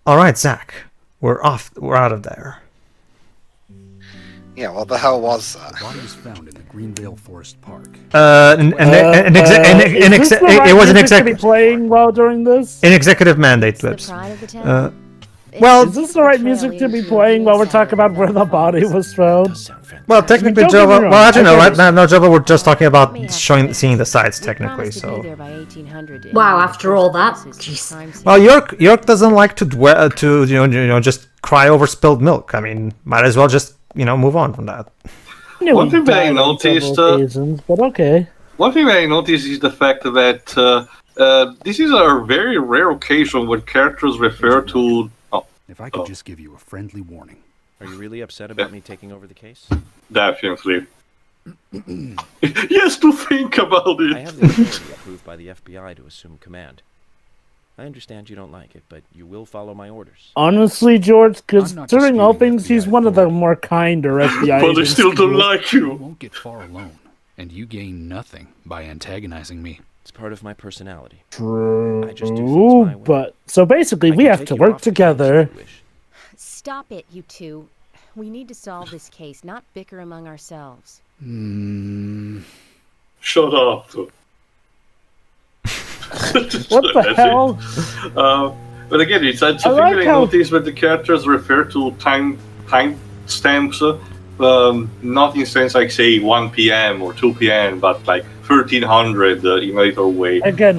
All right, Zach, we're off. We're out of there. Yeah, what the hell was that? The body was found in the Greenvale Forest Park. It was an executive playing well during this. An executive mandate, Lips. Well, is this the right music to be playing while we're talking about where the body was found? Well, technically, Jova. Well, actually, no. Right now, Jova, we're just talking about seeing the sites, technically. So. Wow, after all that, jeez. Well, York doesn't like to just cry over spilled milk. I mean, might as well just move on from that. One thing that I noticed, but okay. One thing that I noticed is the fact that this is a very rare occasion when characters refer to. If I could just give you a friendly warning. Are you really upset about me taking over the case? Definitely. Yes, to think about it. I have the authority approved by the FBI to assume command. I understand you don't like it, but you will follow my orders. Honestly, George, considering all things, he's one of the more kinder FBI But I still don't like you. You won't get far alone, and you gain nothing by antagonizing me. It's part of my personality. True, I just do things my way. But so basically, we have to work together. Stop it, you two. We need to solve this case, not bicker among ourselves. Shut up. What the hell? But again, it's something that I noticed when the characters refer to time stamps, not in sense like say 1 p.m. or 2 p.m., but like 1300 in a little way. Again,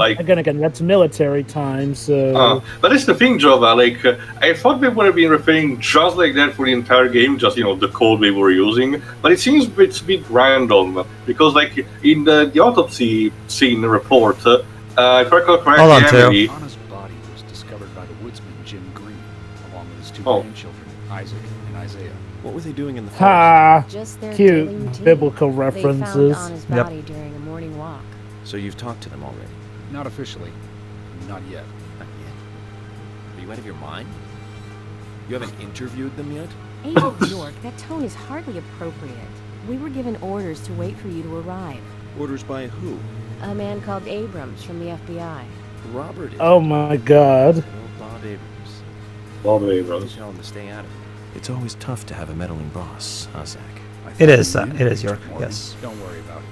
that's military time, so. But that's the thing, Jova. Like, I thought they would have been referring just like that for the entire game, just the code they were using. But it seems it's a bit random because, like, in the autopsy scene report, if I recall correctly, Emily. Anna's body was discovered by the woodsman Jim Green, along with his two grandchildren, Isaac and Isaiah. What were they doing in the forest? Ha! Just their Cute daily routine. biblical references. They found Anna's body during a morning walk. So you've talked to them already? Not officially. Not yet. Not yet. Are you out of your mind? You haven't interviewed them yet? Agent York, that tone is hardly appropriate. We were given orders to wait for you to arrive. Orders by who? A man called Abrams from the FBI. Robert. Oh my God. Bob Abrams. Bob Abrams. Tell him to stay out of it. It's always tough to have a meddling boss, huh, Zach? It is, York, yes. Don't worry about it.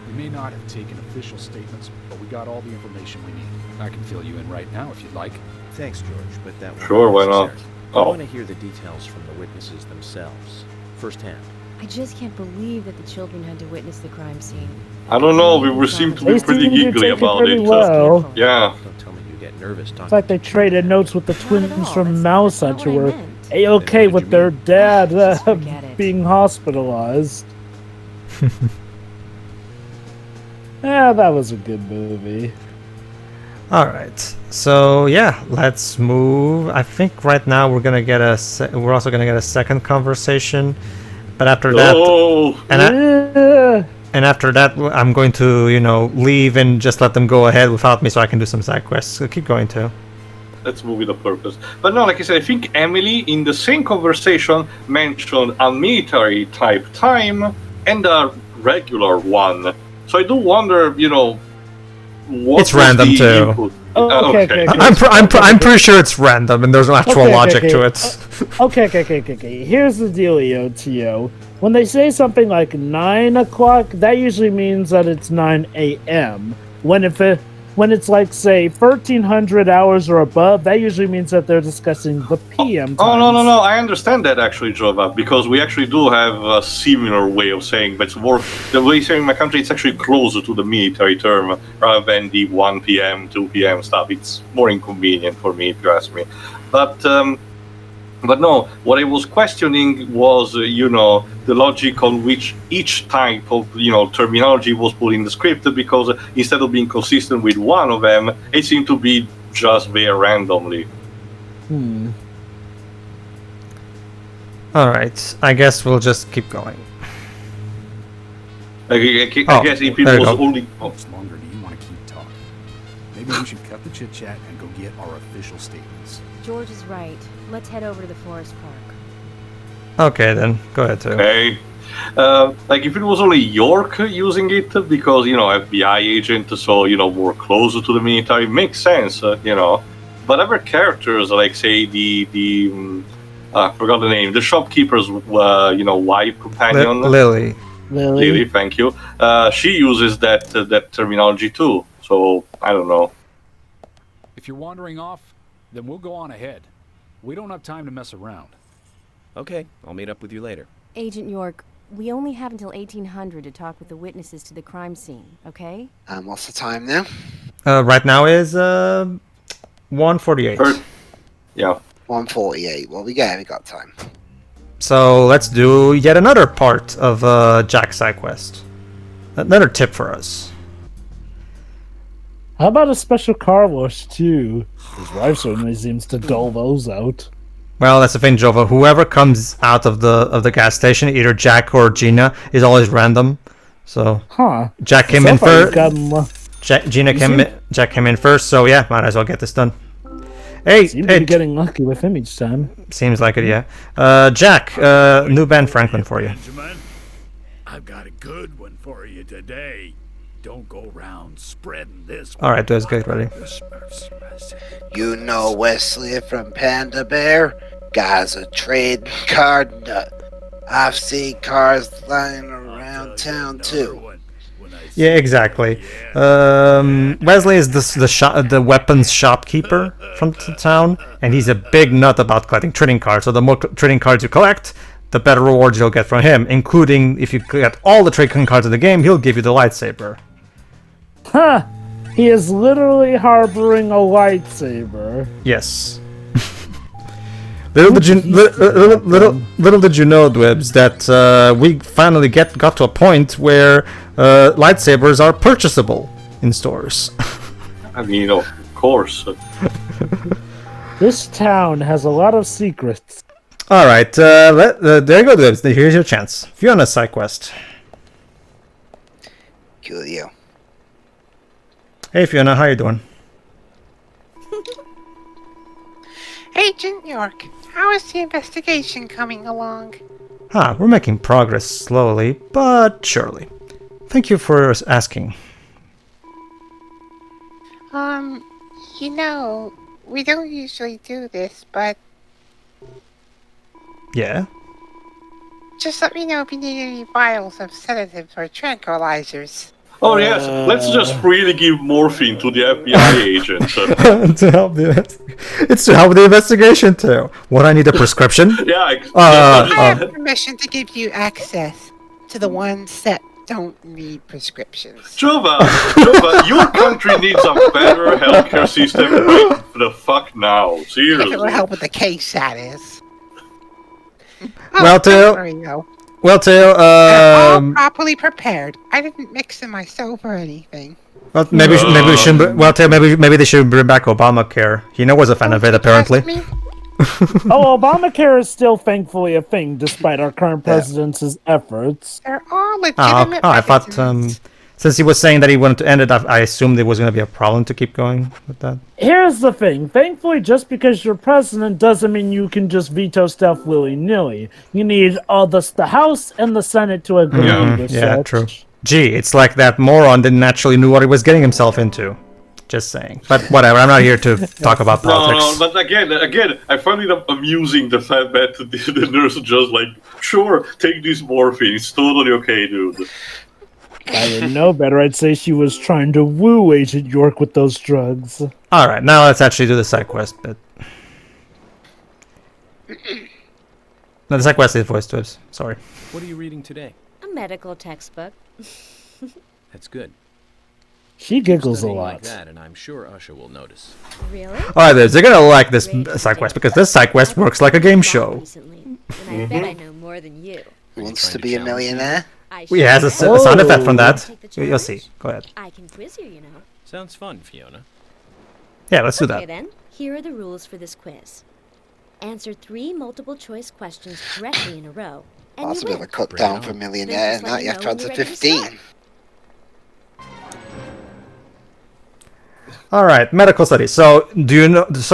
We may not have taken official statements, but we got all the information we need. I can fill you in right now if you'd like. Thanks, George, but that won't Sure, be why not? necessary. I want to hear the details from the witnesses themselves, firsthand. I just can't believe that the children had to witness the crime scene. I don't know, we seem to be pretty giggly about it. Well. Yeah. Don't tell me you get nervous talking. It's like they traded notes with the twins from Mouse Hunter who were A-OK A-okay with their dad being hospitalized. Yeah, that was a good movie. Alright, so yeah, let's move. I think right now we're gonna get we're also gonna get a second conversation, but after that, and after that, I'm going to leave and just let them go ahead without me, so I can do some side quests. So keep going too. Let's move with a purpose. But no, like I said, I think Emily in the same conversation mentioned a military type time and a regular one. So I do wonder, what it's random too. Input? Okay. I'm pretty sure it's random and there's an actual logic to it. Okay. Here's the dealio, Tio. When they say something like 9 o'clock, that usually means that it's 9 a.m. When it's like, say, 1300 hours or above, that usually means that they're discussing the PM Oh, times. no, I understand that actually, Jova, because we actually do have a similar way of saying, but it's more, the way you say in my country, it's actually closer to the military term rather than the 1 p.m., 2 p.m. stuff. It's more inconvenient for me, if you ask me. But no, what I was questioning was, the logic on which each type of, terminology was put in the script, because instead of being consistent with one of them, it seemed to be just there randomly. Alright, I guess we'll just keep going. I guess if it was only... How much longer do you want to keep talking? Maybe we should cut the chit-chat and go get our official statements. George is right. Let's head over to the forest park. Okay, then. Go ahead, too. Okay. Like, if it was only York using it, because, FBI agent, so, more closer to the military, makes sense, but other characters, like say I forgot the name, the shopkeeper's wife companion, Lily. Lily, thank you. She uses that terminology too. So I don't know. If you're wandering off, then we'll go on ahead. We don't have time to mess around. Okay, I'll meet up with you later. Agent York, we only have until 1800 to talk with the witnesses to the crime scene, okay? What's the time now? Right now is 1:48. Yeah. 1:48. Well, we got time. So let's do yet another part of Jack's side quest. Another tip for us. How about a special car wash too? His wife certainly seems to dole those out. Well, that's the thing, Jova. Whoever comes out of the gas station, either Jack or Gina, is always random. So Jack came in first. Jack came in first. So yeah, might as well get this done. Hey, seems to be getting lucky with him each time. Seems like it, yeah. Jack, new Ben Franklin for you. Benjamin, I've got a good one for you today. Don't go round spreading this. All right, let's get ready. You know Wesley from Panda Bear? Guy's a trading card nut. I've seen cars lying around town too. Yeah, exactly. Wesley is the weapons shopkeeper from the town, and he's a big nut about collecting trading cards. So the more trading cards you collect, the better rewards you'll get from him, including if you get all the trading cards in the game, he'll give you the lightsaber. Huh! He is literally harboring a lightsaber. Yes. Little did you know, Dwibs, that we finally got to a point where lightsabers are purchasable in stores. I mean, of course. This town has a lot of secrets. All right, there you go, Dwibs. Here's your chance. Fiona's side quest. Coolio. Hey, Fiona, how you doing? Agent York, how is the investigation coming along? We're making progress slowly, but surely. Thank you for asking. We don't usually do this, but... Yeah? Just let me know if you need any vials of sedatives or tranquilizers. Oh yes, let's just freely give morphine to the FBI agent. To help it's to help the investigation too. What, I need a prescription? Yeah. I have permission to give you access to the ones that don't need prescriptions. Jova, your country needs a better healthcare system right the fuck now. Seriously. If it will help with the case, that is. Well, Tail. They're all properly prepared. I didn't mix them myself or anything. Well, maybe we shouldn't. Well, Tail, maybe they should bring back Obamacare. He was a fan of it, apparently. Obamacare is still thankfully a thing, despite our current president's efforts. They're all legitimate. I thought since he was saying that he wanted to end it, I assumed there was going to be a problem to keep going with that. Here's the thing. Thankfully, just because you're president doesn't mean you can just veto stuff willy-nilly. You need the House and the Senate to agree with such. True. Gee, it's like that moron didn't actually know what he was getting himself into. Just saying. But whatever, I'm not here to talk about politics. No, but again, I find it amusing the fact that the nurse is just like, sure, take this morphine, it's totally okay, dude. If I didn't know better, I'd say she was trying to woo Agent York with those drugs. Alright, now let's actually do the side quest bit. No, the side quest is voice Dwibs. Sorry. What are you reading today? A medical textbook. That's good. She giggles a Studying lot. like that, and I'm sure Usher will notice. Really? Alright, they're gonna like this side quest because this side quest works like a game show. Recently, and I bet I know more than you. Wants to be a millionaire? He has a sound effect from that. You'll see. Go ahead. I can quiz you, Sounds fun, Fiona. Yeah, let's do that. Okay then, here are the rules for this quiz. Answer 3 multiple-choice questions correctly in a row, and That's a you bit of win. a cut down for a millionaire, and that you have to answer 15. All right, medical studies. So,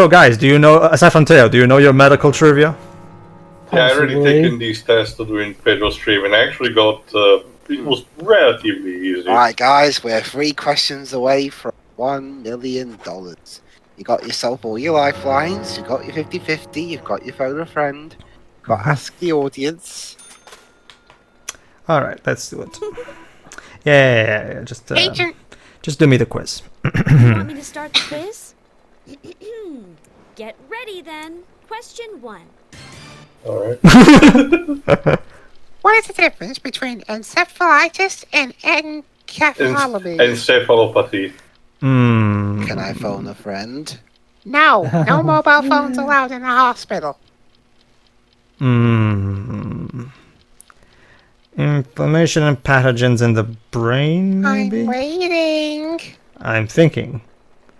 guys, do you know, aside from Teo, do you know your medical trivia? Yeah, I already taken these tests during Pedro's stream, and I actually got, it was relatively easy. Alright guys, we're 3 questions away from $1 million. You got yourself all your lifelines. You got your 50-50. You've got your phone a friend. Got to ask the audience. All right, let's do it. Yeah. Agent. Just do me the quiz. You want me to start the quiz? Get ready then. Question 1. Alright. What is the difference between encephalitis and encephalopathy? Encephalopathy. Can I phone a friend? No mobile phones allowed in the hospital. Inflammation and pathogens in the brain, maybe? I'm waiting. I'm thinking.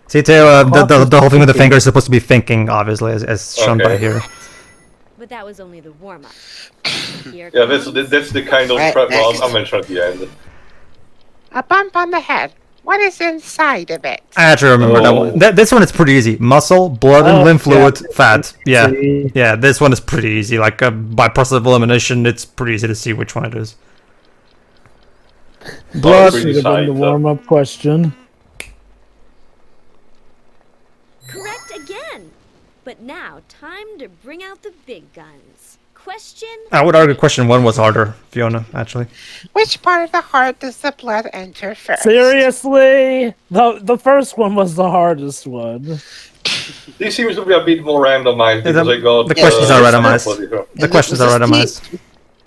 See, Teo, the whole thing with the finger is supposed to be thinking, obviously, as shown by here. But that was only the warm-up. Yeah, that's the kind of prep I'll mention at the end. A bump on the head. What is inside of it? I have to remember that one. This one is pretty easy. Muscle, blood and lymph fluid, fat. Yeah, this one is pretty easy. Like by process of elimination, it's pretty easy to see which one it is. Blood should have been the warm-up question. Correct again. But now, time to bring out the big guns. Question... I would argue question 1 was harder, Fiona, actually. Which part of the heart does the blood enter first? Seriously? The first one was the hardest one. This seems to be a bit more randomized because I got... The questions are randomized. The questions are randomized.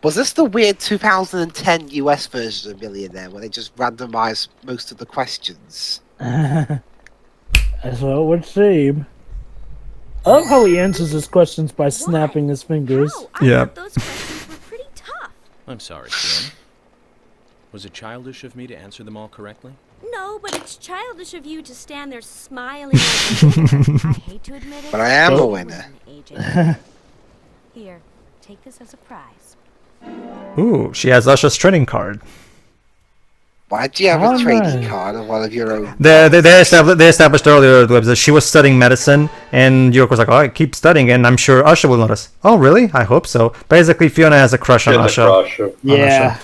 Was this the weird 2010 US version of Millionaire where they just randomized most of the questions? That's what it would seem. I love how he answers his questions by snapping his fingers. Yeah. Those questions were pretty tough. I'm sorry, Fiona. Was it childish of me to answer them all correctly? No, but it's childish of you to stand there smiling like a winner. I hate to admit it. But I am a winner. Here, take this as a prize. Ooh, she has Usher's trading card. Why do you have a trading card of one of your own? They established earlier that she was studying medicine, and York was like, "Oh, I keep studying," and I'm sure Usher will notice. Oh, really? I hope so. Basically, Fiona has a crush on Usher. Yeah.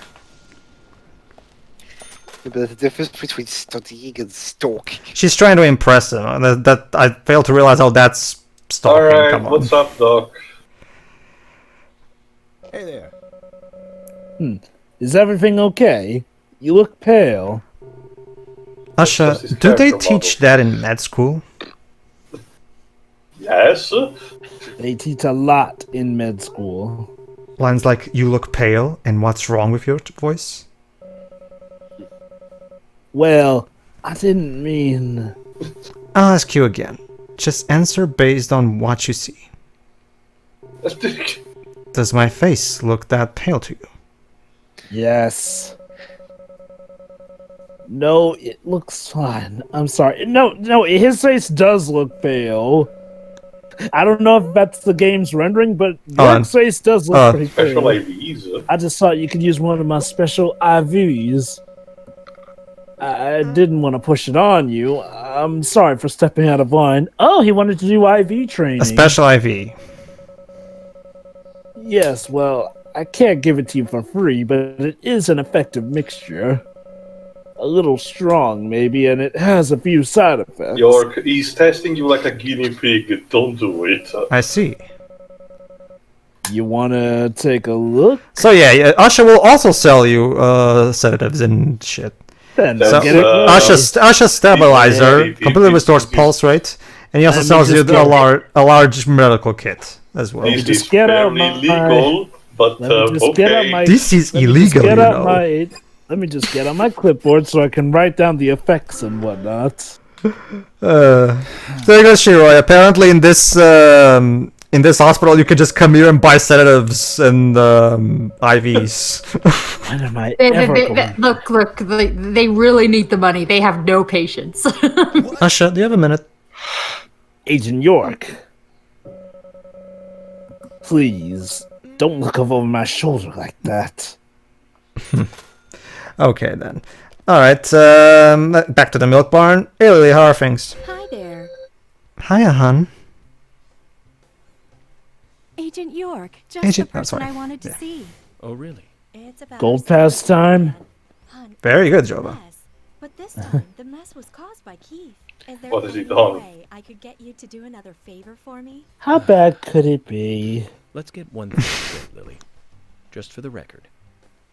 But there's a difference between studying and stalking. She's trying to impress him. That I failed to realize how that's stalking. Alright, Come on. what's up, Doc? Hey there. Is everything okay? You look pale. Usher, do they teach that in med school? Yes. They teach a lot in med school. Lines like, you look pale, and what's wrong with your voice? Well, I didn't mean... I'll ask you again. Just answer based on what you see. Does my face look that pale to you? Yes. No, it looks fine. I'm sorry. No, his face does look pale. I don't know if that's the game's rendering, but York's face does look pretty pale. Special IVs. I just thought you could use one of my special IVs. I didn't want to push it on you. I'm sorry for stepping out of line. Oh, he wanted to do IV training. A special IV. Yes, well, I can't give it to you for free, but it is an effective mixture. A little strong, maybe, and it has a few side effects. York, he's testing you like a guinea pig. Don't do it. I see. You want to take a look? So yeah, Usher will also sell you sedatives and shit. Then so, get it Usher stabilizer completely restores pulse rate, and he also sells you a large medical kit as well. This is fairly legal, but okay. This is illegal, you know. Let me just get on my clipboard so I can write down the effects and whatnot. There goes Shiroi. Apparently, in this hospital, you can just come here and buy sedatives and IVs. When am I ever Look, they really need the money. They have no patience. Usher, do you have a minute? Agent York. Please, don't look over my shoulder like that. Okay, then. Alright, back to the milk barn. Hey, Lily, how are things? Hi there. Hiya, hun. Agent York, just the person I wanted to see. Oh, really? It's about Gold pass time. Very good, Jova. But this time, the mess was caused by Keith. Is there What has he any done? way I could get you to do another favor for me? How bad could it be? Let's get one thing straight, Lily. Just for the record,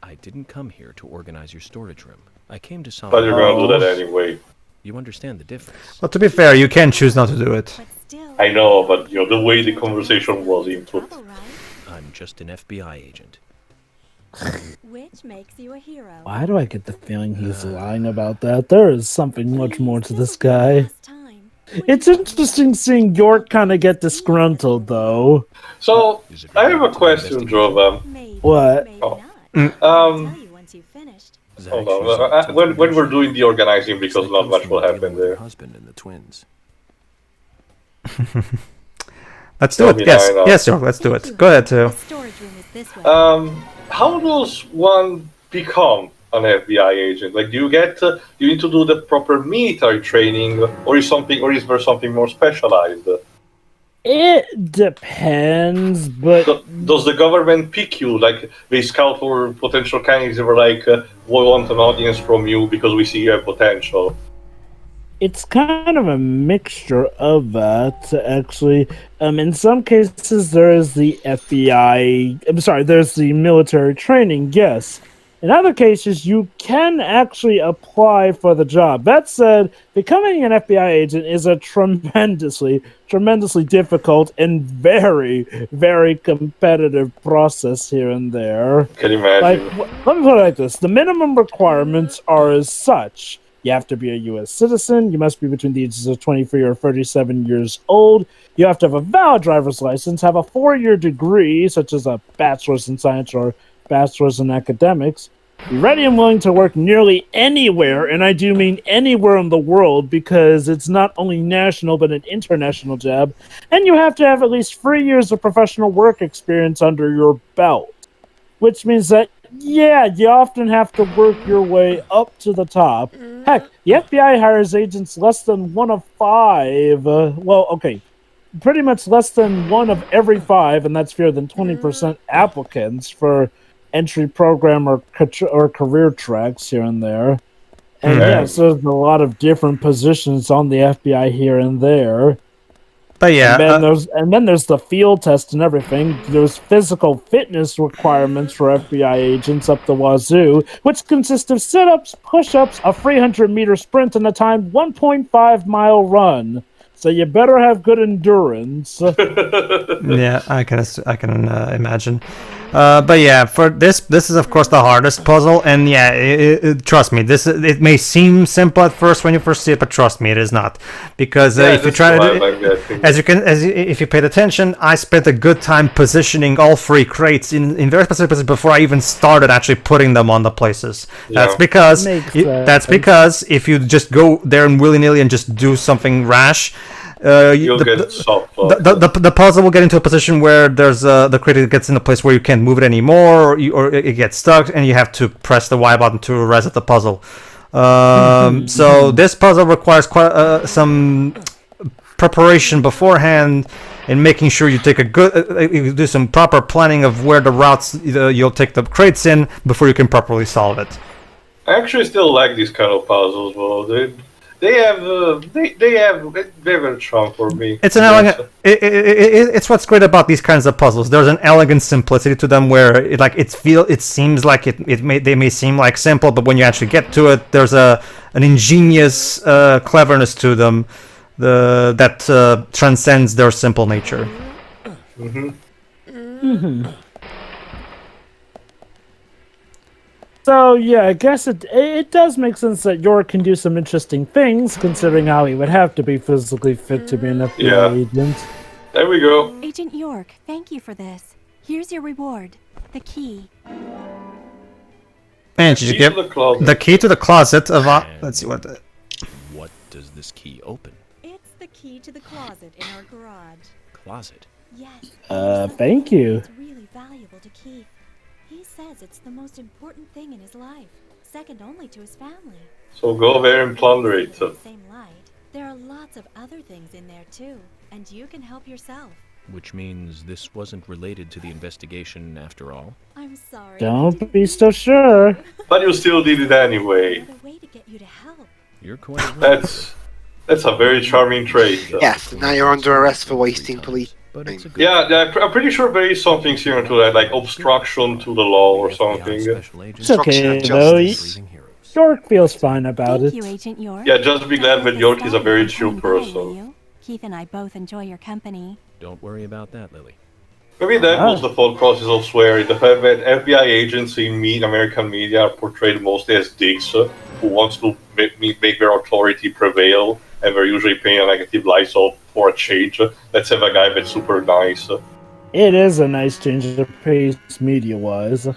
I didn't come here to organize your storage room. I came to solve... But you're gonna do that anyway. You understand the difference. Well, to be fair, you can choose not to do it. I know, but the way the conversation was input. I'm just an FBI agent. Which makes you a hero. Why do I get the feeling he's lying about that? There is something much more to this guy. It's interesting seeing York kind of get disgruntled, though. So, I have a question, Jova. What? Hold on. When we're doing the organizing, because not much will happen there. Husband and the twins. Let's do it. Yes, York, let's do it. Go ahead, too. How does one become an FBI agent? Like, do you need to do the proper military training, or is there something more specialized? It depends, but... Does the government pick you? Like, they scout for potential candidates, they were like, we want an audience from you because we see you have potential. It's kind of a mixture of that, actually. In some cases, there is the there's the military training, yes. In other cases, you can actually apply for the job. That said, becoming an FBI agent is a tremendously difficult and very, very competitive process here and there. Can you imagine? Let me put it like this. The minimum requirements are as such. You have to be a U.S. citizen. You must be between the ages of 23 or 37 years old. You have to have a valid driver's license, have a 4-year degree, such as a bachelor's in science or bachelor's in academics. Be ready and willing to work nearly anywhere, and I do mean anywhere in the world, because it's not only national but an international job. And you have to have at least 3 years of professional work experience under your belt. Which means that, yeah, you often have to work your way up to the top. Heck, the FBI hires agents less than 1 of 5. Pretty much less than 1 of every 5, and that's fewer than 20% applicants for entry program or career tracks here and there. And yes, there's a lot of different positions on the FBI here and there. But yeah, and then there's the field test and everything. There's physical fitness requirements for FBI agents up the wazoo, which consist of sit-ups, push-ups, a 300-meter sprint, and a timed 1.5-mile run. So you better have good endurance. Yeah, I can imagine. But yeah, for this is of course the hardest puzzle, and yeah, trust me, it may seem simple at first when you first see it, but trust me, it is not, because if you try if you paid attention, I spent a good time positioning all 3 crates in very specific positions before I even started actually putting them on the places. Yeah. That's because if you just go there and willy-nilly and just do something rash, the puzzle will get into a position where there's the crate gets in a place where you can't move it anymore, or it gets stuck, and you have to press the Y button to reset the puzzle. So this puzzle requires quite some preparation beforehand, and making sure you take you do some proper planning of where the routes you'll take the crates in before you can properly solve it. I actually still like these kind of puzzles, though. They have a charm for me. It's an elegant. It's what's great about these kinds of puzzles. There's an elegant simplicity to them, where it seems like they may seem like simple, but when you actually get to it, there's an ingenious cleverness to them that transcends their simple nature. So yeah, I guess it does make sense that York can do some interesting things, considering how he would have to be physically fit to be an FBI agent. There we go. Agent York, thank you for this. Here's your reward, the key. And did you get the key to the closet of? Let's see what. What does this key open? It's the key to the closet in our garage. Closet. Yes. Thank you. It's really valuable to Keith. He says it's the most important thing in his life, second only to his family. So go there and plunder it. Same light. There are lots of other things in there too, and you can help yourself. Which means this wasn't related to the investigation after all? I'm sorry. Don't be so sure. But you still did it anyway. Another way to get you to help. You're quite right. That's a very charming trait. Yes, now you're under arrest for wasting police. But it's a good Yeah, I'm pretty sure there is something similar to that, like obstruction to the law or something. It's okay, though. York feels fine about Thank it. you, Agent York. Yeah, just be glad that York is a very chill person. Keith and I both enjoy your company. Don't worry about that, Lily. Maybe that was the thought process of swearing. The fact that FBI agents in American media are portrayed mostly as dicks who wants to make their authority prevail, and they're usually paying a negative light, so for a change, let's have a guy that's super nice. It is a nice change of pace media-wise.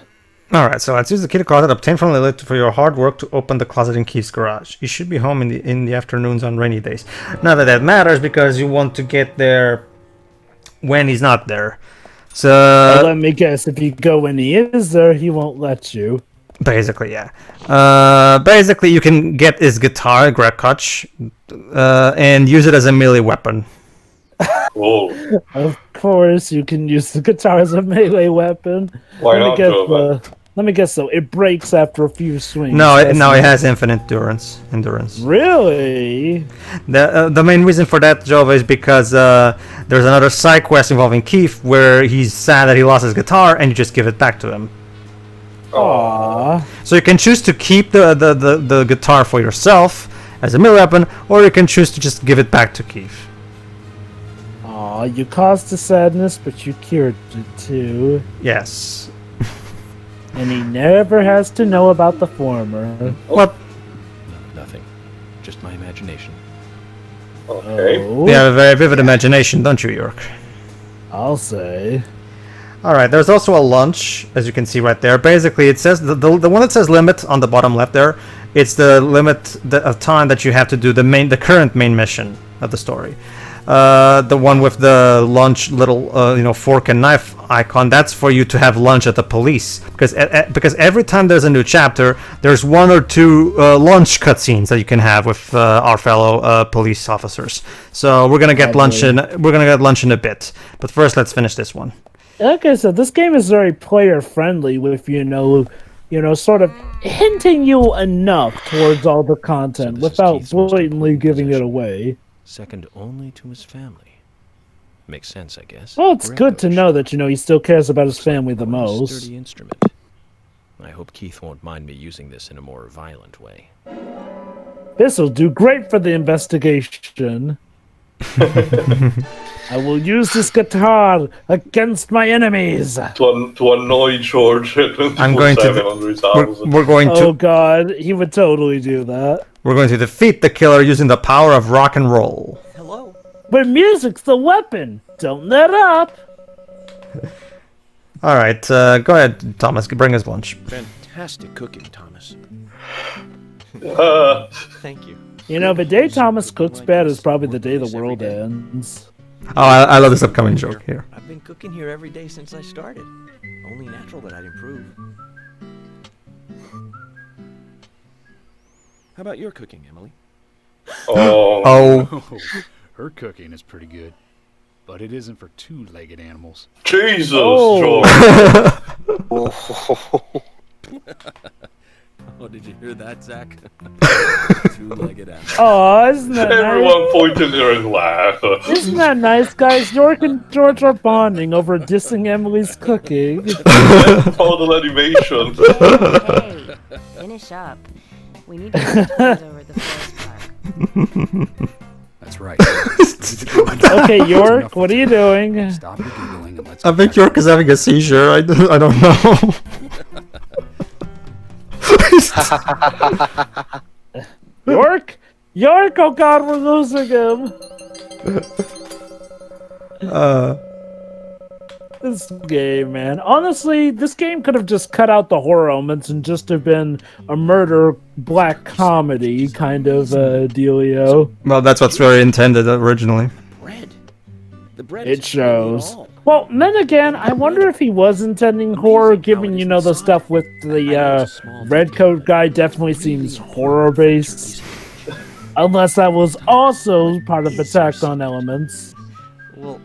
Alright, so let's use the key to closet obtained from Lilith for your hard work to open the closet in Keith's garage. You should be home in the afternoons on rainy days. Not that matters, because you want to get there when he's not there. So let me guess, if you go when he is there, he won't let you. Basically, yeah. Basically, you can get his guitar, Greg Kutch, and use it as a melee weapon. Oh. Of course, you can use the guitar as a melee weapon. Why not, Joe? Let me guess, though. It breaks after a few swings. No, it has infinite endurance. Really? The main reason for that, Jova, is because there's another side quest involving Keith where he's sad that he lost his guitar, and you just give it back to him. Aww. So you can choose to keep the guitar for yourself as a melee weapon, or you can choose to just give it back to Keith. Aw, you caused the sadness, but you cured it too. Yes. And he never has to know about the former. What? No, nothing. Just my imagination. Okay. You have a very vivid imagination, don't you, York? I'll say. Alright, there's also a lunch, as you can see right there. Basically, it says, the one that says limit on the bottom left there, it's the limit of time that you have to do the current main mission of the story. The one with the lunch little fork and knife icon, that's for you to have lunch at the police, because every time there's a new chapter, there's 1 or 2 lunch cutscenes that you can have with our fellow police officers. So we're gonna get lunch in a bit, but first let's finish this one. Okay, so this game is very player friendly with sort of hinting you enough towards all the content without blatantly giving it away. Second only to his family. Makes sense, I guess. Well, it's good to know that he still cares about his family the most. Sturdy instrument. I hope Keith won't mind me using this in a more violent way. This'll do great for the investigation. I will use this guitar against my enemies. To annoy George. I'm going to. We're going to. Oh God, he would totally do that. We're going to defeat the killer using the power of rock and roll. Hello. But music's the weapon. Don't let up. All right, go ahead, Thomas. Bring us lunch. Fantastic cooking, Thomas. Thank you. The day Thomas cooks bad is probably the day the world ends. Oh, I love this upcoming joke here. I've been cooking here every day since I started. Only natural that I'd improve. How about your cooking, Emily? Oh. Her cooking is pretty good, but it isn't for 2-legged animals. Jesus, George. Oh, did you hear that, Zach? 2-legged animal. Oh, isn't that Everyone nice? pointed there and laughed. Isn't that nice, guys? York and George are bonding over dissing Emily's cooking. Total animation. Hey, finish up. We need to get over the forest park. That's right. Okay, York, what are you doing? Stop your giggling and let's I think York is having a seizure. I don't know. York? Oh God, we're losing him. This game, man. Honestly, this game could have just cut out the horror elements and just have been a murder black comedy kind of dealio. Well, that's what's very intended originally. Bread. The bread It shows. Well, then again, I wonder if he was intending horror, given, the stuff with the red coat guy definitely seems horror-based. Unless that was also part of Attack on Elements. Well,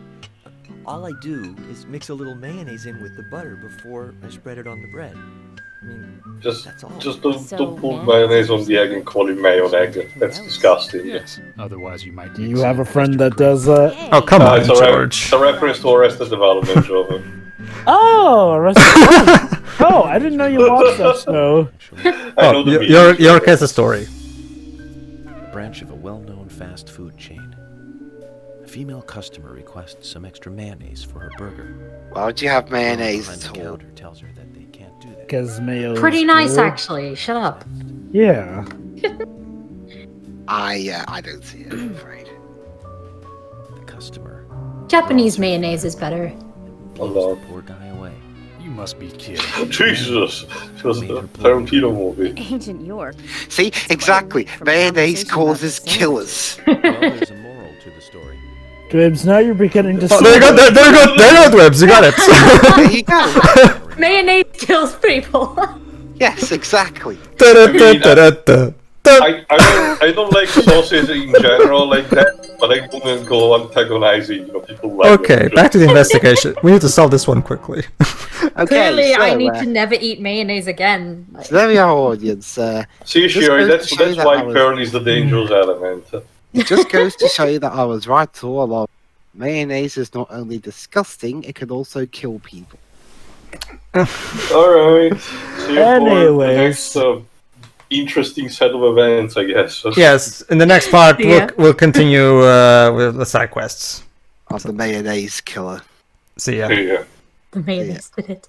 all I do is mix a little mayonnaise in with the butter before I spread it on the bread. Just That's all. don't put mayonnaise on the egg and call it mayo egg. That's disgusting. Yes. Otherwise, you might. Do you have a friend that does that? Oh, come on, It's George. a reference to Arrested Development, Joe. Oh, oh, I didn't know you watched that show. I know the Your case a story. A branch of a well-known fast food chain. A female customer requests some extra mayonnaise for her burger. Why would you have mayonnaise Behind at the all? counter tells her that they can't do that. Because mayo. Pretty nice, actually. Shut up. Yeah. I don't see it, I'm afraid. The customer Japanese mayonnaise is better. blows the poor guy away. You must be kidding. Jesus! It was a Tarantino movie. Agent York. See, exactly. Mayonnaise causes killers. Well, there's a moral to the story. Dwebs, now you're beginning to. Oh, there you go, Dwebs, you got it. There you go. Mayonnaise kills people. Yes, exactly. I don't like sauces in general like that, but I wouldn't go antagonizing people like Okay, back to the investigation. We need to solve this one quickly. Okay, Clearly, so, I need to never eat mayonnaise again. Like, so there we are, audience. See, Just Sherry, goes to that's show that why I was- Pearl is the dangerous element. It just goes to show you that I was right all along. Mayonnaise is not only disgusting, it can also kill people. Alright. See you for the Anyways. next interesting set of events, I guess. Yes, in the next part, Yeah. we'll continue with the side quests. Of the mayonnaise killer. See ya. Yeah. the mayonnaise did it.